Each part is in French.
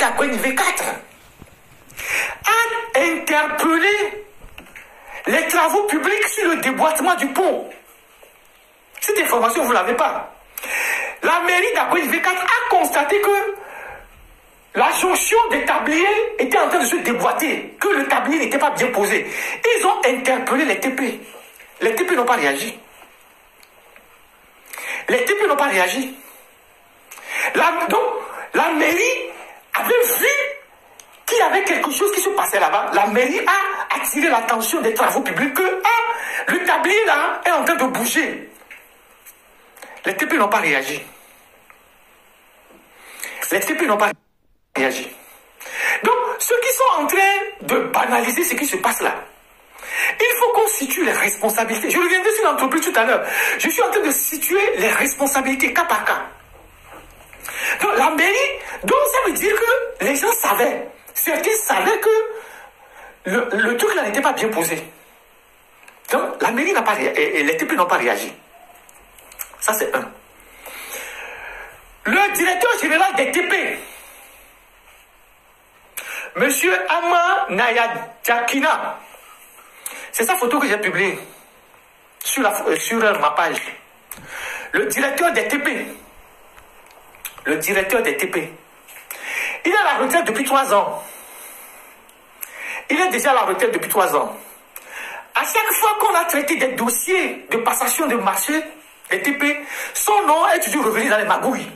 Dakweny V4 a interpellé les travaux publics sur le déboîtement du pont. Cette information, vous ne l'avez pas. La mairie d'Akweny V4 a constaté que la jonction des tabliers était en train de se déboîter, que le tablier n'était pas bien posé. Ils ont interpellé les TP. Les TP n'ont pas réagi. Les TP n'ont pas réagi. Donc, la mairie avait vu qu'il y avait quelque chose qui se passait là-bas. La mairie a attiré l'attention des travaux publics que le tablier là est en train de bouger. Les TP n'ont pas réagi. Les TP n'ont pas réagi. Donc, ceux qui sont en train de banaliser ce qui se passe là, il faut qu'on situe les responsabilités. Je reviendrai sur l'entreprise tout à l'heure. Je suis en train de situer les responsabilités cas par cas. Donc, la mairie, donc ça veut dire que les gens savaient. Certains savaient que le truc là n'était pas bien posé. Donc, la mairie n'a pas réagi et les TP n'ont pas réagi. Ça, c'est un. Le directeur général des TP, Monsieur Ama Nayadjakina, c'est sa photo que j'ai publiée sur ma page. Le directeur des TP, il est à la retraite depuis 3 ans. Il est déjà à la retraite depuis 3 ans. À chaque fois qu'on a traité des dossiers de passation de marché des TP, son nom est toujours revenu dans les magouilles.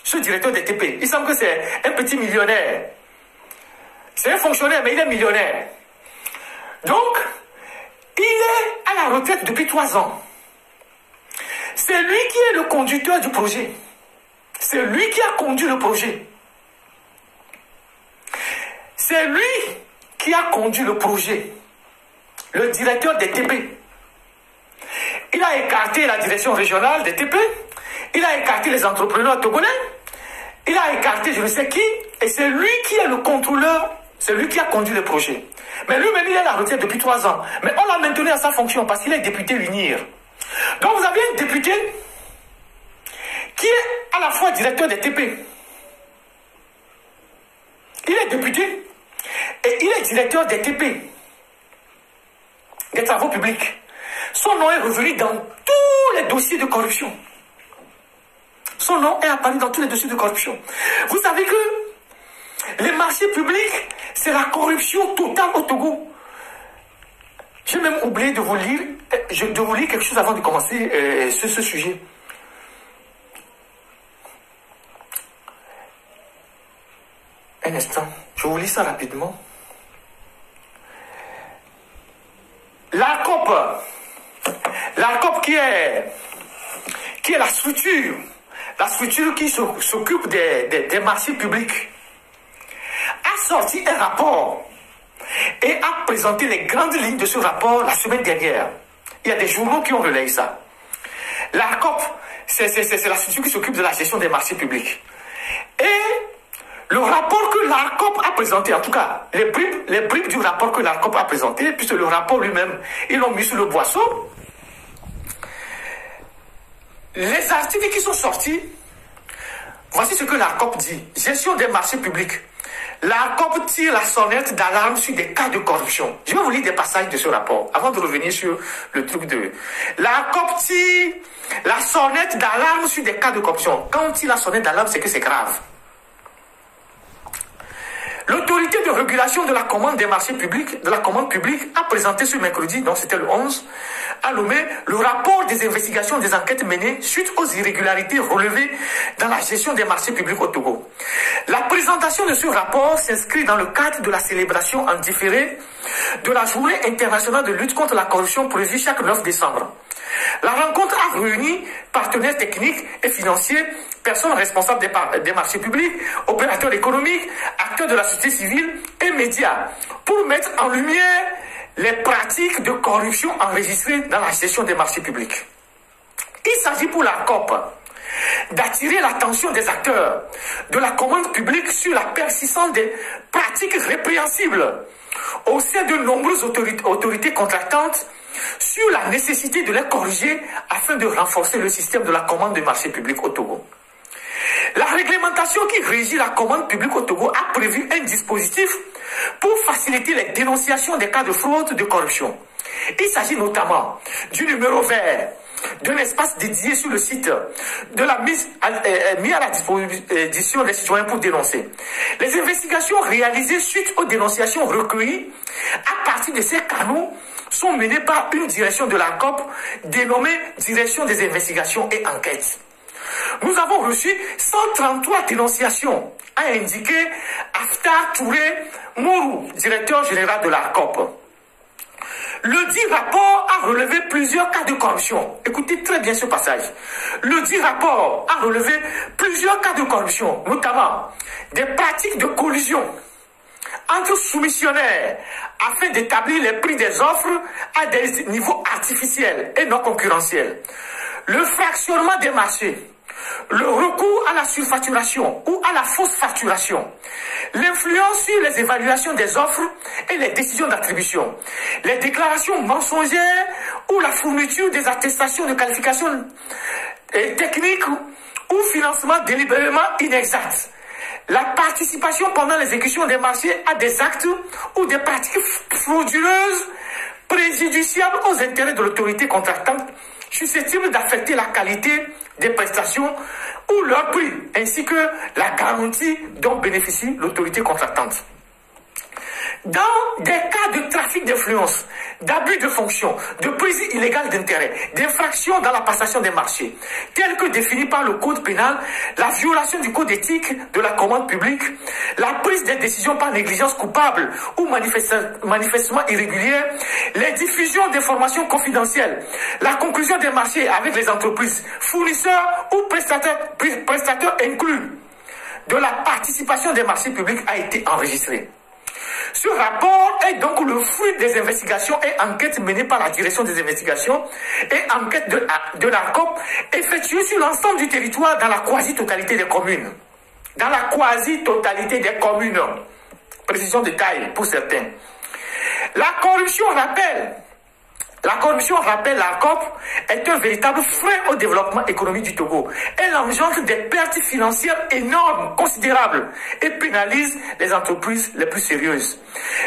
Ce directeur des TP, il semble que c'est un petit millionnaire. C'est un fonctionnaire, mais il est millionnaire. Donc, il est à la retraite depuis 3 ans. C'est lui qui est le conducteur du projet. C'est lui qui a conduit le projet. C'est lui qui a conduit le projet. Le directeur des TP. Il a écarté la direction régionale des TP. Il a écarté les entrepreneurs togolais. Il a écarté je ne sais qui. Et c'est lui qui est le contrôleur. C'est lui qui a conduit le projet. Mais lui-même, il est à la retraite depuis 3 ans. Mais on l'a maintenu à sa fonction parce qu'il est député l'UNIR. Donc vous avez un député qui est à la fois directeur des TP. Il est député et il est directeur des TP, des travaux publics. Son nom est revenu dans tous les dossiers de corruption. Son nom est apparu dans tous les dossiers de corruption. Vous savez que les marchés publics, c'est la corruption totale au Togo. J'ai même oublié de vous lire, quelque chose avant de commencer ce sujet. Un instant, je vous lis ça rapidement. L'ARCOP qui est la structure qui s'occupe des marchés publics, a sorti un rapport et a présenté les grandes lignes de ce rapport la semaine dernière. Il y a des journaux qui ont relayé ça. L'ARCOP, c'est la structure qui s'occupe de la gestion des marchés publics. Et le rapport que l'ARCOP a présenté, en tout cas, les bribes du rapport que l'ARCOP a présenté, puisque le rapport lui-même, ils l'ont mis sur le boisseau. Les articles qui sont sortis, voici ce que l'ARCOP dit. Gestion des marchés publics. L'ARCOP tire la sonnette d'alarme sur des cas de corruption. Je vais vous lire des passages de ce rapport, avant de revenir sur le truc de... L'ARCOP tire la sonnette d'alarme sur des cas de corruption. Quand on tire la sonnette d'alarme, c'est que c'est grave. L'autorité de régulation de la commande des marchés publics, de la commande publique, a présenté ce mercredi, donc c'était le 11, à Lomé, le rapport des investigations des enquêtes menées suite aux irrégularités relevées dans la gestion des marchés publics au Togo. La présentation de ce rapport s'inscrit dans le cadre de la célébration en différé de la Journée internationale de lutte contre la corruption prévue chaque 9 décembre. La rencontre a réuni partenaires techniques et financiers, personnes responsables des marchés publics, opérateurs économiques, acteurs de la société civile et médias pour mettre en lumière les pratiques de corruption enregistrées dans la gestion des marchés publics. Il s'agit pour l'ARCOP d'attirer l'attention des acteurs de la commande publique sur la persistance des pratiques répréhensibles au sein de nombreuses autorités contractantes, sur la nécessité de les corriger afin de renforcer le système de la commande des marchés publics au Togo. La réglementation qui régit la commande publique au Togo a prévu un dispositif pour faciliter les dénonciations des cas de fraude, de corruption. Il s'agit notamment du numéro vert, d'un espace dédié sur le site, de la mise à la disposition des citoyens pour dénoncer. Les investigations réalisées suite aux dénonciations recueillies à partir de ces canaux sont menées par une direction de la COP dénommée Direction des investigations et enquêtes. Nous avons reçu 133 dénonciations, a indiqué Aftar Touré Mourou, directeur général de la COP. Le dit rapport a relevé plusieurs cas de corruption. Écoutez très bien ce passage. Le dit rapport a relevé plusieurs cas de corruption, notamment des pratiques de collusion entre soumissionnaires afin d'établir les prix des offres à des niveaux artificiels et non concurrentiels. Le fractionnement des marchés, le recours à la surfacturation ou à la fausse facturation, l'influence sur les évaluations des offres et les décisions d'attribution, les déclarations mensongères ou la fourniture des attestations de qualification technique ou financement délibérément inexact, la participation pendant l'exécution des marchés à des actes ou des pratiques frauduleuses préjudiciables aux intérêts de l'autorité contractante, susceptibles d'affecter la qualité des prestations ou leur prix, ainsi que la garantie dont bénéficie l'autorité contractante. Dans des cas de trafic d'influence, d'abus de fonction, de prise illégale d'intérêt, d'infraction dans la passation des marchés, tels que définis par le code pénal, la violation du code éthique de la commande publique, la prise des décisions par négligence coupable ou manifestement irrégulière, les diffusions d'informations confidentielles, la conclusion des marchés avec les entreprises, fournisseurs ou prestateurs inclus de la participation des marchés publics a été enregistré. Ce rapport est donc le fruit des investigations et enquêtes menées par la direction des investigations et enquêtes de la COP effectuées sur l'ensemble du territoire dans la quasi-totalité des communes. Dans la quasi-totalité des communes. Précision de taille pour certains. La corruption, rappelle la COP, est un véritable frein au développement économique du Togo. Elle engendre des pertes financières énormes, considérables, et pénalise les entreprises les plus sérieuses.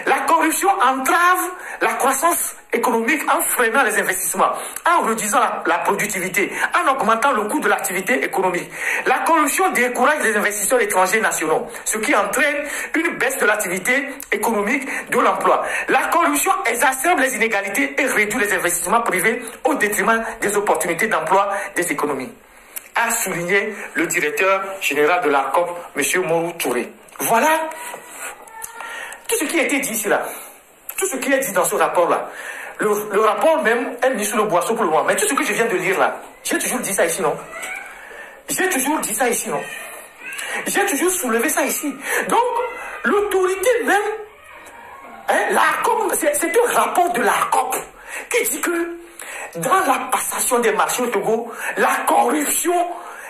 La corruption entrave la croissance économique en freinant les investissements, en réduisant la productivité, en augmentant le coût de l'activité économique. La corruption décourage les investisseurs étrangers nationaux, ce qui entraîne une baisse de l'activité économique, de l'emploi. La corruption exacerbe les inégalités et réduit les investissements privés au détriment des opportunités d'emploi des économies, a souligné le directeur général de la COP, M. Mourou Touré. Voilà tout ce qui a été dit ici, là. Tout ce qui est dit dans ce rapport-là. Le rapport même est mis sous le boisseau pour le moment. Mais tout ce que je viens de lire là, j'ai toujours dit ça ici, non? J'ai toujours dit ça ici, non? J'ai toujours soulevé ça ici. Donc, l'autorité même, hein, l'ARCOP, c'est un rapport de l'ARCOP qui dit que dans la passation des marchés au Togo, la corruption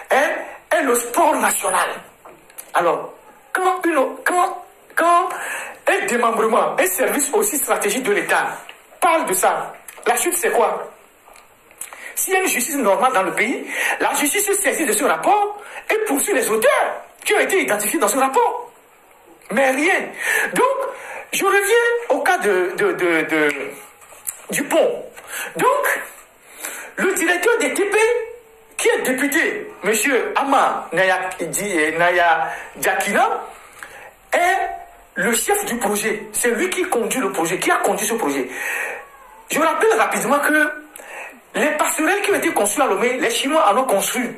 est le sport national. Alors, quand un démembrement, un service aussi stratégique de l'État parle de ça, la chute c'est quoi? S'il y a une justice normale dans le pays, la justice se saisit de ce rapport et poursuit les auteurs qui ont été identifiés dans ce rapport. Mais rien. Donc, je reviens au cas du pont. Donc, le directeur des TP, qui est député, M. Ama Naya Diakina, est le chef du projet. C'est lui qui conduit le projet, qui a conduit ce projet. Je rappelle rapidement que les passerelles qui ont été construites à Lomé, les Chinois en ont construit,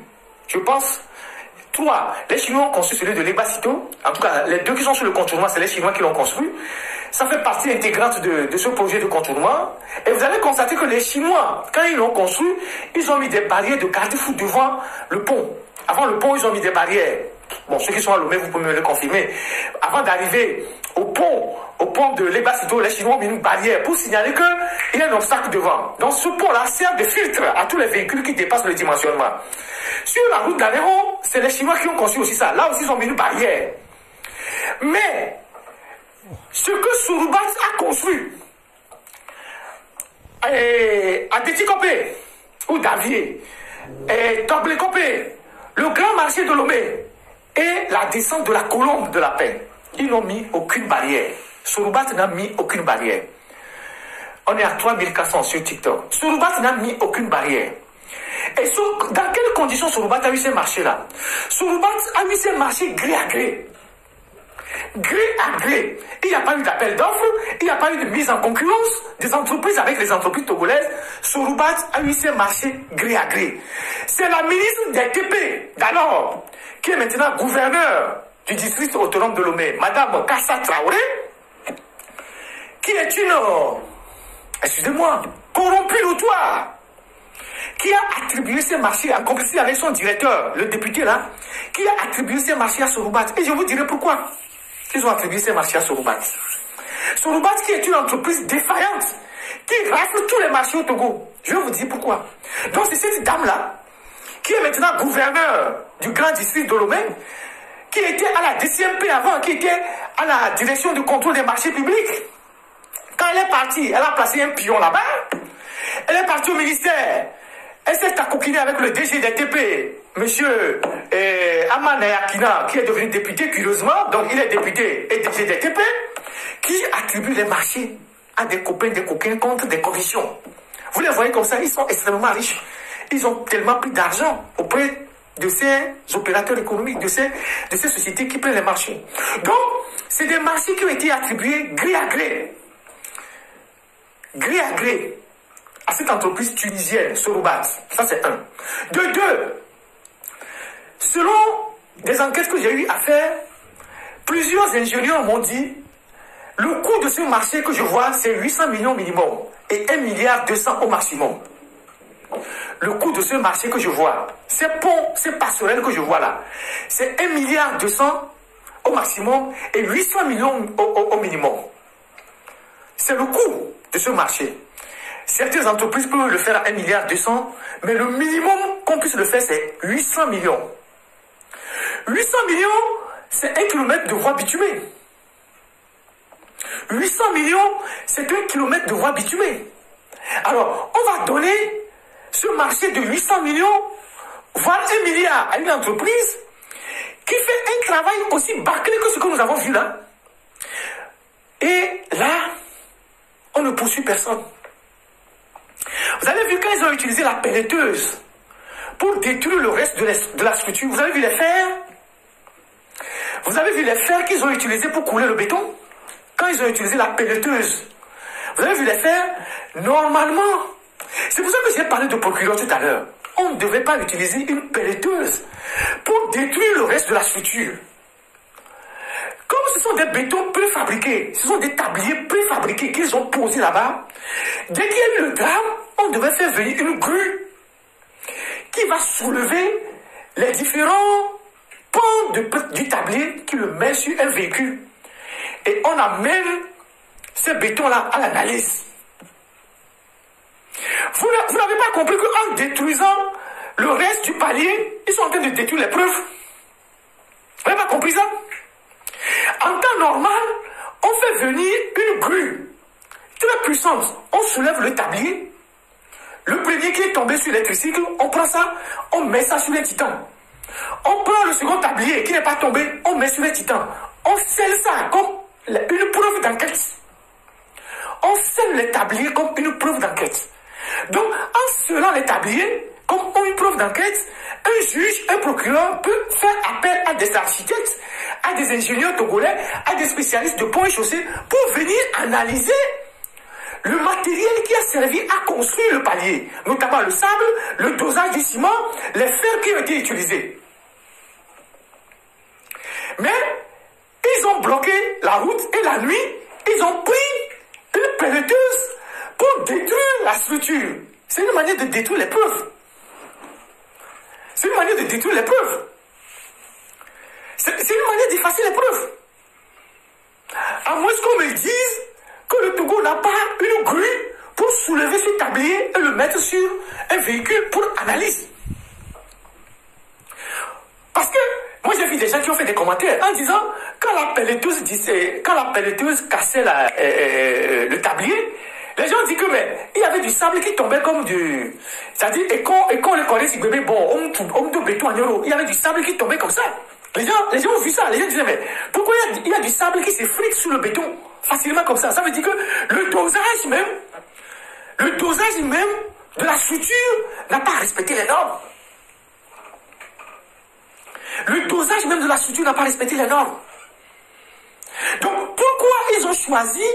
je pense, 3. Les Chinois ont construit celui de Lebasito. En tout cas, les 2 qui sont sur le contournement, c'est les Chinois qui l'ont construit. Ça fait partie intégrante de ce projet de contournement. Et vous allez constater que les Chinois, quand ils l'ont construit, ils ont mis des barrières de garde-fou devant le pont. Avant le pont, ils ont mis des barrières. Bon, ceux qui sont à Lomé, vous pouvez me le confirmer. Avant d'arriver au pont de Lebasito, les Chinois ont mis une barrière pour signaler qu'il y a un obstacle devant. Donc ce pont-là sert de filtre à tous les véhicules qui dépassent le dimensionnement. Sur la route d'Aléron, c'est les Chinois qui ont construit aussi ça. Là aussi, ils ont mis une barrière. Mais ce que Souroubat a construit à Détikopé ou Davier, Toblékopé, le grand marché de Lomé et la descente de la colombe de la paix. Ils n'ont mis aucune barrière. Soroubat n'a mis aucune barrière. On est à 3400 sur TikTok. Soroubat n'a mis aucune barrière. Et dans quelles conditions Soroubat a eu ces marchés-là? Soroubat a eu ces marchés gré à gré. Gré à gré. Il n'y a pas eu d'appel d'offres, il n'y a pas eu de mise en concurrence des entreprises avec les entreprises togolaises. Soroubat a eu ces marchés gré à gré. C'est la ministre des TP d'alors, qui est maintenant gouverneur du district autonome de Lomé, Madame Kassa Traoré, qui est une, excusez-moi, corrompue notoire, qui a attribué ces marchés en complicité avec son directeur, le député là, qui a attribué ces marchés à Soroubat. Et je vous dirai pourquoi ils ont attribué ces marchés à Soroubat. Soroubat qui est une entreprise défaillante, qui rafle tous les marchés au Togo. Je vais vous dire pourquoi. Donc c'est cette dame-là, qui est maintenant gouverneur du grand district de Lomé, qui était à la DCMP avant, qui était à la direction du contrôle des marchés publics. Quand elle est partie, elle a placé un pion là-bas. Elle est partie au ministère. Elle s'est accoquinée avec le DG des TP, monsieur Aman Ayakina, qui est devenu député curieusement. Donc il est député et DG des TP, qui attribue les marchés à des copains, des coquins contre des commissions. Vous les voyez comme ça, ils sont extrêmement riches. Ils ont tellement pris d'argent auprès de ces opérateurs économiques, de ces sociétés qui prennent les marchés. Donc, c'est des marchés qui ont été attribués gré à gré. Gré à gré à cette entreprise tunisienne, Soroubat. Ça, c'est un. De deux, selon des enquêtes que j'ai eu à faire, plusieurs ingénieurs m'ont dit le coût de ce marché que je vois, c'est 800 millions minimum et 1,2 milliard au maximum. Le coût de ce marché que je vois, ces ponts, ces passerelles que je vois là, c'est 1,2 milliard au maximum et 800 millions au minimum. C'est le coût de ce marché. Certaines entreprises peuvent le faire à 1,2 milliard, mais le minimum qu'on puisse le faire, c'est 800 millions. 800 millions, c'est 1 kilomètre de voie bitumée. 800 millions, c'est 1 kilomètre de voie bitumée. Alors, on va donner ce marché de 800 millions, voire 1 milliard à une entreprise qui fait un travail aussi bâclé que ce que nous avons vu là. Et là, on ne poursuit personne. Vous avez vu quand ils ont utilisé la pelleteuse pour détruire le reste de la structure. Vous avez vu les fers? Vous avez vu les fers qu'ils ont utilisés pour couler le béton? Quand ils ont utilisé la pelleteuse, vous avez vu les fers? Normalement, c'est pour ça que j'ai parlé de procureur tout à l'heure. On ne devait pas utiliser une pelleteuse pour détruire le reste de la structure. Comme ce sont des bétons préfabriqués, ce sont des tabliers préfabriqués qu'ils ont posés là-bas, dès qu'il y a eu le drame, on devait faire venir une grue qui va soulever les différents pans du tablier qui le met sur un véhicule. Et on amène ces bétons-là à l'analyse. Vous n'avez pas compris qu'en détruisant le reste du palier, ils sont en train de détruire les preuves. Vous n'avez pas compris ça? En temps normal, on fait venir une grue très puissante. On soulève le tablier. Le premier qui est tombé sur les tricycles, on prend ça, on met ça sur les titans. On prend le second tablier qui n'est pas tombé, on met sur les titans. On scelle ça comme une preuve d'enquête. On scelle les tabliers comme une preuve d'enquête. Donc, en scellant les tabliers comme une preuve d'enquête, un juge, un procureur peut faire appel à des architectes, à des ingénieurs togolais, à des spécialistes de ponts et chaussées pour venir analyser le matériel qui a servi à construire le palier, notamment le sable, le dosage du ciment, les fers qui ont été utilisés. Mais ils ont bloqué la route et la nuit, ils ont pris une pelleteuse pour détruire la structure. C'est une manière de détruire les preuves. C'est une manière de détruire les preuves. C'est une manière d'effacer les preuves. À moins qu'on me dise que le Togo n'a pas une grue pour soulever ce tablier et le mettre sur un véhicule pour analyse. Parce que moi j'ai vu des gens qui ont fait des commentaires en disant quand la pelleteuse cassait le tablier, les gens disent que mais il y avait du sable qui tombait comme du... C'est-à-dire, et quand on les connaît, c'est bébé, bon, on béton en euro. Il y avait du sable qui tombait comme ça. Les gens ont vu ça. Les gens disaient, mais pourquoi il y a du sable qui s'effrite sur le béton facilement comme ça? Ça veut dire que le dosage même de la structure n'a pas respecté les normes. Le dosage même de la structure n'a pas respecté les normes. Donc, pourquoi ils ont choisi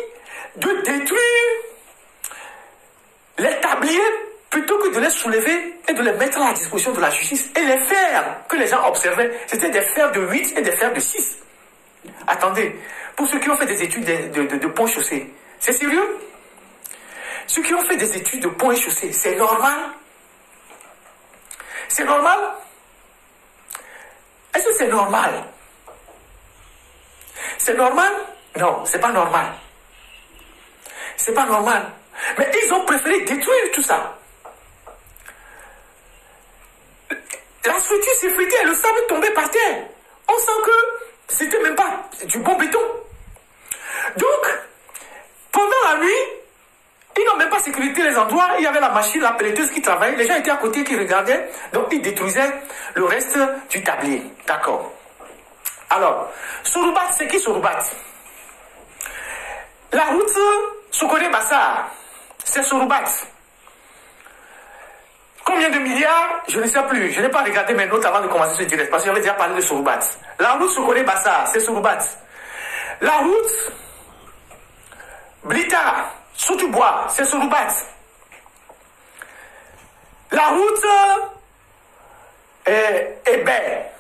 de détruire les tabliers plutôt que de les soulever et de les mettre à la disposition de la justice? Et les fers que les gens observaient, c'était des fers de 8 et des fers de 6. Attendez, pour ceux qui ont fait des études de pont chaussée, c'est sérieux? Ceux qui ont fait des études de pont et chaussée, c'est normal? C'est normal? Est-ce que c'est normal? C'est normal? Non, c'est pas normal. C'est pas normal. Mais ils ont préféré détruire tout ça. La structure s'effritait, le sable tombait par terre. On sent que c'était même pas du bon béton. Donc, pendant la nuit, ils n'ont même pas sécurité les endroits. Il y avait la machine, la pelleteuse qui travaillait. Les gens étaient à côté qui regardaient. Donc, ils détruisaient le reste du tablier. D'accord. Alors, Soroubat, c'est qui Soroubat? La route Sokone-Bassar, c'est Soroubat. Combien de milliards? Je ne sais plus. Je n'ai pas regardé mes notes avant de commencer ce direct parce que j'avais déjà parlé de Soroubat. La route Sokone-Bassar, c'est Soroubat. La route Blita, Soutoubois, c'est Soroubat. La route Hébert.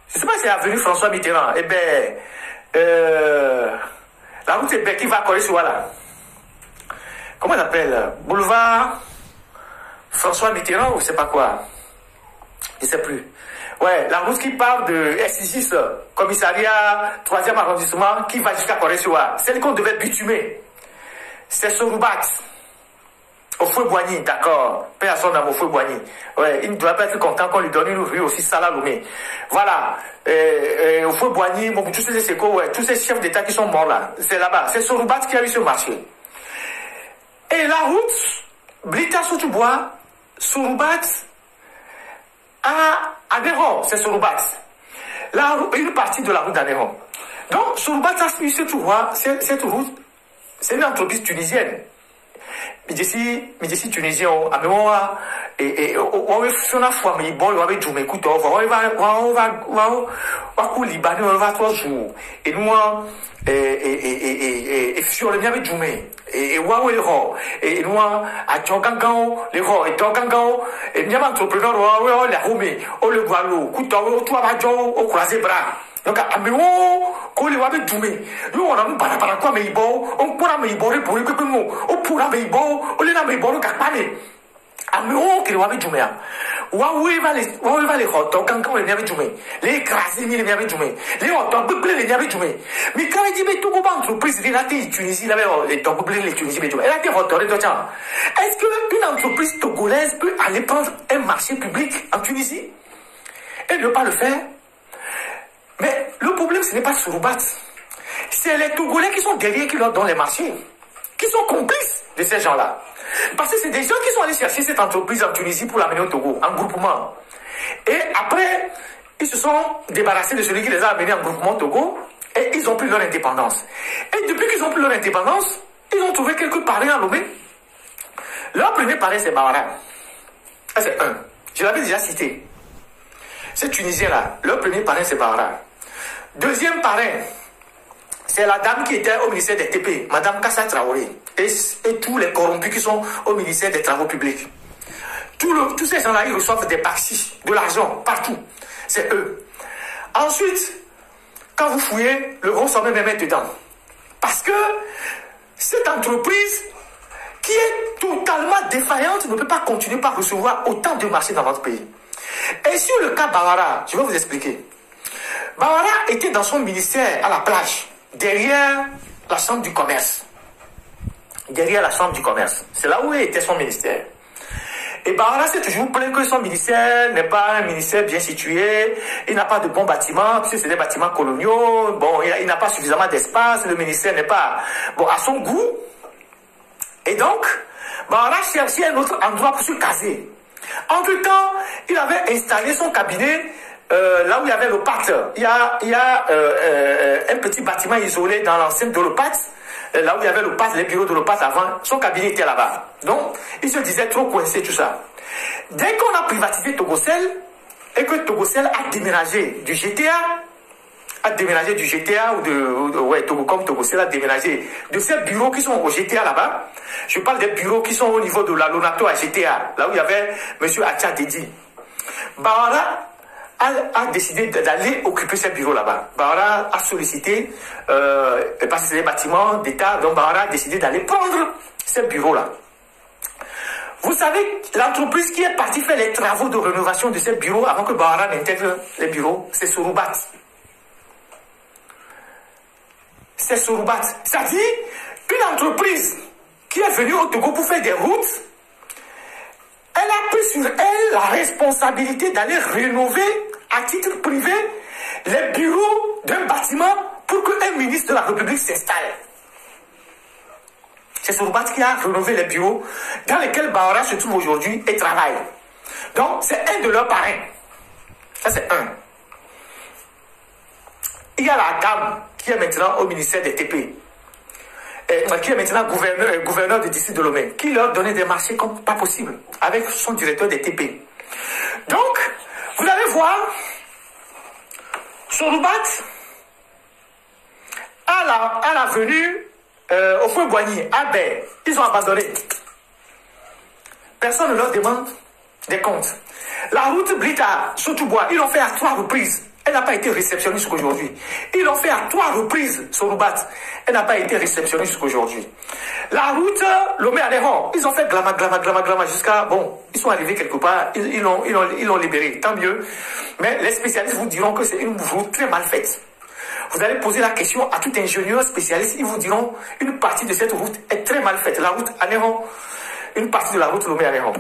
Je ne sais pas si c'est l'avenue François Mitterrand. La route Hébert qui va à Corée-Souala. Comment elle s'appelle? Boulevard François Mitterrand ou je ne sais pas quoi. Je ne sais plus. Ouais, la route qui part de S6, commissariat 3e arrondissement, qui va jusqu'à Corée-Souala. Celle qu'on devait bitumer. C'est Soroubat. Au Fouet-Boigny, d'accord. Paix à son âme au Fouet-Boigny. Ouais, il ne doit pas être content qu'on lui donne une rue aussi Salalomé. Voilà. Au Fouet-Boigny, tous ces échos, ouais, tous ces chefs d'État qui sont morts là. C'est là-bas. C'est Soroubat qui a eu ce marché. Et la route, Blita Soutoubois, Soroubat à Anéron, c'est Soroubat. Une partie de la route d'Anéron. Donc, Soroubat a eu cette route, c'est une entreprise tunisienne. Midjesi tunisien amewa et on va faire la fois mais bon on va jouer écoute on va couler libanais on va 3 jours et nous et sur le mien avec jouer et waouh les ro et nous à Tchogangao les ro et Tchogangao et bien entrepreneur waouh la romé on le gualo couteau toi va jouer au croiser bras. Donc, quand les wabé doumé, nous on a un para quoi mais bon, on pourra me iborer pour les coupes, on pourra me iborer, on les a me iborer capane. Améo qui les wabé doumé. Waouh va les hot dogs quand les n'avaient doumé, les écrasés les n'avaient doumé, les hot dogs blés les n'avaient doumé. Mais quand il dit mais tout comment entreprise il a été Tunisie là les dogs blés les Tunisie mais doumé, elle a été hot dog est-ce que une entreprise togolaise peut aller prendre un marché public en Tunisie et ne pas le faire? Mais le problème, ce n'est pas Soroubat. C'est les Togolais qui sont derrière, qui leur donnent les marchés. Qui sont complices de ces gens-là. Parce que c'est des gens qui sont allés chercher cette entreprise en Tunisie pour l'amener au Togo, en groupement. Et après, ils se sont débarrassés de celui qui les a amenés en groupement au Togo et ils ont pris leur indépendance. Et depuis qu'ils ont pris leur indépendance, ils ont trouvé quelques parrains à Lomé. Leur premier parrain, c'est Bawara. C'est un. Je l'avais déjà cité. Ces Tunisiens-là, leur premier parrain, c'est Bawara. Deuxième parrain, c'est la dame qui était au ministère des TP, Madame Kassa Traoré, et tous les corrompus qui sont au ministère des Travaux publics. Tous ces gens-là, ils reçoivent des parties, de l'argent, partout. C'est eux. Ensuite, quand vous fouillez, le gros sommet même est dedans. Parce que cette entreprise, qui est totalement défaillante, ne peut pas continuer par recevoir autant de marchés dans votre pays. Et sur le cas Bawara, je vais vous expliquer. Bawara était dans son ministère à la plage, derrière la chambre du commerce. Derrière la chambre du commerce. C'est là où était son ministère. Et Bawara s'est toujours plaint que son ministère n'est pas un ministère bien situé, il n'a pas de bons bâtiments, puisque c'est des bâtiments coloniaux, bon, il n'a pas suffisamment d'espace, le ministère n'est pas bon, à son goût. Et donc, Bawara cherchait un autre endroit pour se caser. Entre-temps, il avait installé son cabinet là où il y avait l'OPAT, il y a un petit bâtiment isolé dans l'enceinte de l'OPAT. Là où il y avait l'OPAT, les bureaux de l'OPAT avant, son cabinet était là-bas. Donc, il se disait trop coincé, tout ça. Dès qu'on a privatisé Togocel, et que Togocel a déménagé du GTA, ou Togocom Togocel a déménagé de ces bureaux qui sont au GTA là-bas. Je parle des bureaux qui sont au niveau de la Lonato à GTA, là où il y avait M. Acha Dedi. Bawara a décidé d'aller occuper ces bureaux là-bas. Bawara a sollicité, parce que c'est des bâtiments d'État, donc Bawara a décidé d'aller prendre ces bureaux-là. Vous savez, l'entreprise qui est partie faire les travaux de rénovation de ces bureaux avant que Bawara n'intègre les bureaux, c'est Soroubat. C'est Soroubat. C'est-à-dire, une entreprise qui est venue au Togo pour faire des routes, elle a pris sur elle la responsabilité d'aller rénover à titre privé les bureaux d'un bâtiment pour qu'un ministre de la République s'installe. C'est Soroubat qui a rénové les bureaux dans lesquels Bawara se trouve aujourd'hui et travaille. Donc, c'est un de leurs parrains. Ça, c'est un. Il y a la dame qui est maintenant au ministère des TP, qui est maintenant gouverneur du district de Lomé, qui leur donnait des marchés comme pas possible, avec son directeur des TP. Donc, vous allez voir, Soroubat, à la venue, au feu Boigny, à Baie, ils ont abandonné. Personne ne leur demande des comptes. La route Blita, Soutoubois, ils l'ont fait à 3 reprises. Elle n'a pas été réceptionnée jusqu'aujourd'hui. Ils l'ont fait à 3 reprises, Soroubat. Elle n'a pas été réceptionnée jusqu'aujourd'hui. La route Lomé-Aléron, ils ont fait glama jusqu'à... Bon, ils sont arrivés quelque part, ils l'ont libéré, tant mieux. Mais les spécialistes vous diront que c'est une route très mal faite. Vous allez poser la question à tout ingénieur spécialiste, ils vous diront une partie de cette route est très mal faite. La route Aléron, une partie de la route Lomé-Aléron.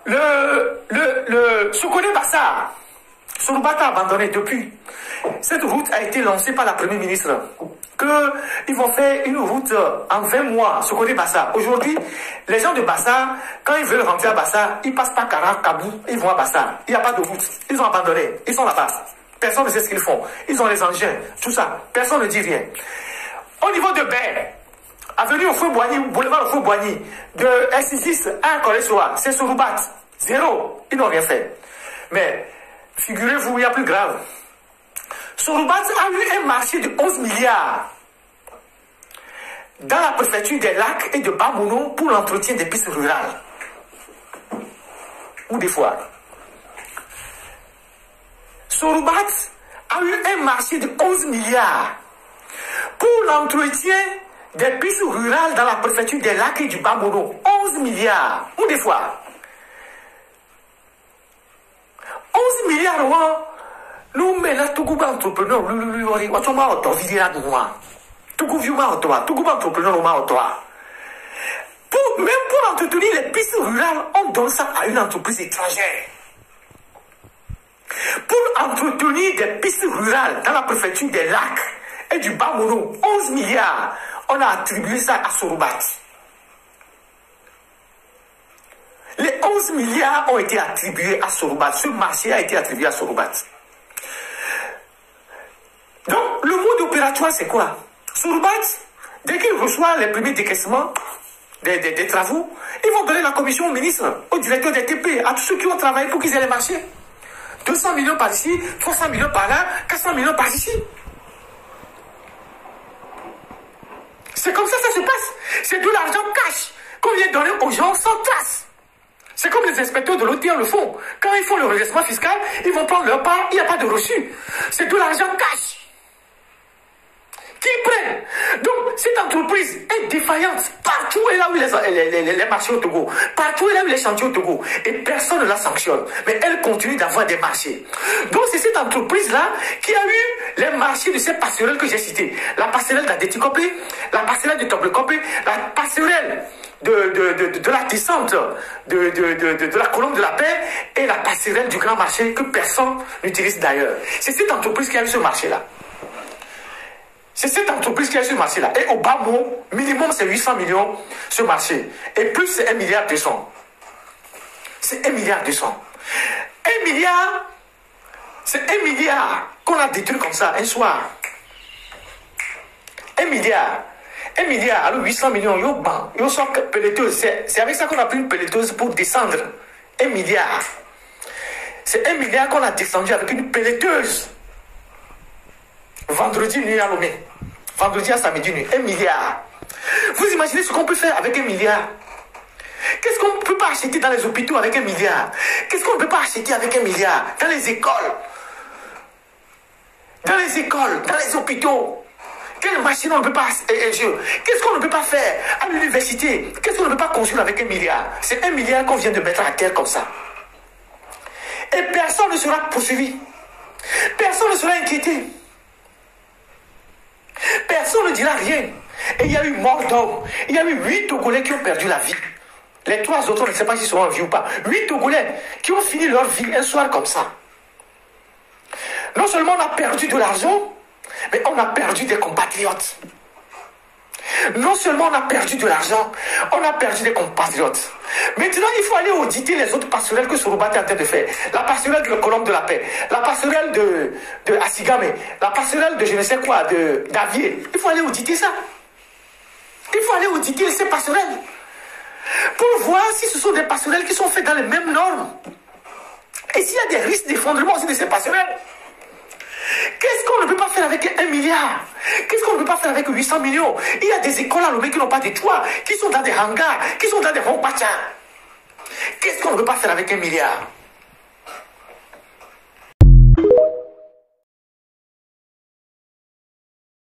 Le Sokone-Bassar, Soroubat a abandonné depuis. Cette route a été lancée par la Première ministre. Qu'ils vont faire une route en 20 mois, Sokone-Bassar. Aujourd'hui, les gens de Bassar, quand ils veulent rentrer à Bassar, ils passent par Kara, Kabou, ils vont à Bassar. Il n'y a pas de route. Ils ont abandonné. Ils sont là-bas. Personne ne sait ce qu'ils font. Ils ont les engins, tout ça. Personne ne dit rien. Au niveau de Baie, avenue au feu Boigny, boulevard au feu Boigny, de S6 à Kolesoa, c'est Soroubat. 0. Ils n'ont rien fait. Mais, figurez-vous, il y a plus grave. Soroubat a eu un marché de 11 milliards dans la préfecture des Lacs et de Bamouno pour l'entretien des pistes rurales. Ou des foires. Soroubat a eu un marché de 11 milliards pour l'entretien des pistes rurales dans la préfecture des Lacs et du Bamouno. 11 milliards. Ou des foires. 11 milliards, nous, mais là, tout le monde entrepreneur, même pour entretenir les pistes rurales, on donne ça à une entreprise étrangère. Pour entretenir des pistes rurales dans la préfecture des Lacs et du Bamouno, 11 milliards, on a attribué ça à Soroubat. Les 11 milliards ont été attribués à Soroubat. Ce marché a été attribué à Soroubat. Donc, le mode opératoire, c'est quoi? Soroubat, dès qu'il reçoit les premiers décaissements des travaux, ils vont donner la commission au ministre, au directeur des TP, à tous ceux qui ont travaillé pour qu'ils aient les marchés. 200 millions par ici, 300 millions par là, 400 millions par ici. C'est comme ça que ça se passe. C'est de l'argent cash qu'on vient donner aux gens sans trace. C'est comme les inspecteurs de l'OTR le font. Quand ils font le redressement fiscal, ils vont prendre leur part, il n'y a pas de reçu. C'est de l'argent cash qu'ils prennent. Donc, cette entreprise est défaillante partout et là où les marchés au Togo, partout et là où les chantiers au Togo. Et personne ne la sanctionne. Mais elle continue d'avoir des marchés. Donc, c'est cette entreprise-là qui a eu les marchés de ces passerelles que j'ai citées. La passerelle d'Adéticopé, la passerelle de Toblecopé, la passerelle de la descente de la colombe de la paix et la passerelle du grand marché que personne n'utilise d'ailleurs. C'est cette entreprise qui a eu ce marché-là. C'est cette entreprise qui a eu ce marché-là. Et au bas mot, minimum c'est 800 millions ce marché. Et plus c'est 1,2 milliard. C'est 1,2 milliard. 1 milliard C'est 1 milliard qu'on a détruit comme ça un soir. 1 milliard. 1 milliard, alors 800 millions, yo sont pelleteuses. C'est avec ça qu'on a pris une pelleteuse pour descendre. 1 milliard. C'est 1 milliard qu'on a descendu avec une pelleteuse. Vendredi nuit à Lomé. Vendredi à samedi nuit. 1 milliard. Vous imaginez ce qu'on peut faire avec 1 milliard? Qu'est-ce qu'on ne peut pas acheter dans les hôpitaux avec 1 milliard? Qu'est-ce qu'on ne peut pas acheter avec 1 milliard? Dans les écoles. Dans les écoles, dans les hôpitaux. Quelle machine on ne peut pas... Qu'est-ce qu'on ne peut pas faire à l'université? Qu'est-ce qu'on ne peut pas construire avec 1 milliard? C'est 1 milliard qu'on vient de mettre à terre comme ça. Et personne ne sera poursuivi. Personne ne sera inquiété. Personne ne dira rien. Et il y a eu mort d'homme. Il y a eu 8 Togolais qui ont perdu la vie. Les 3 autres, on ne sait pas s'ils seront en vie ou pas. 8 Togolais qui ont fini leur vie un soir comme ça. Non seulement on a perdu de l'argent, mais on a perdu des compatriotes. Non seulement on a perdu de l'argent, on a perdu des compatriotes. Maintenant, il faut aller auditer les autres passerelles que Soroubat est en train de faire. La passerelle de Colombe de la Paix, la passerelle de Assigame, la passerelle de je ne sais quoi, de Davier. Il faut aller auditer ça. Il faut aller auditer ces passerelles. Pour voir si ce sont des passerelles qui sont faites dans les mêmes normes. Et s'il y a des risques d'effondrement aussi de ces passerelles. Qu'est-ce qu'on ne peut pas faire avec 1 milliard? Qu'est-ce qu'on ne peut pas faire avec 800 millions? Il y a des écoles à Lomé qui n'ont pas de toit, qui sont dans des hangars, qui sont dans des ronds-pachas. Qu'est-ce qu'on ne peut pas faire avec 1 milliard?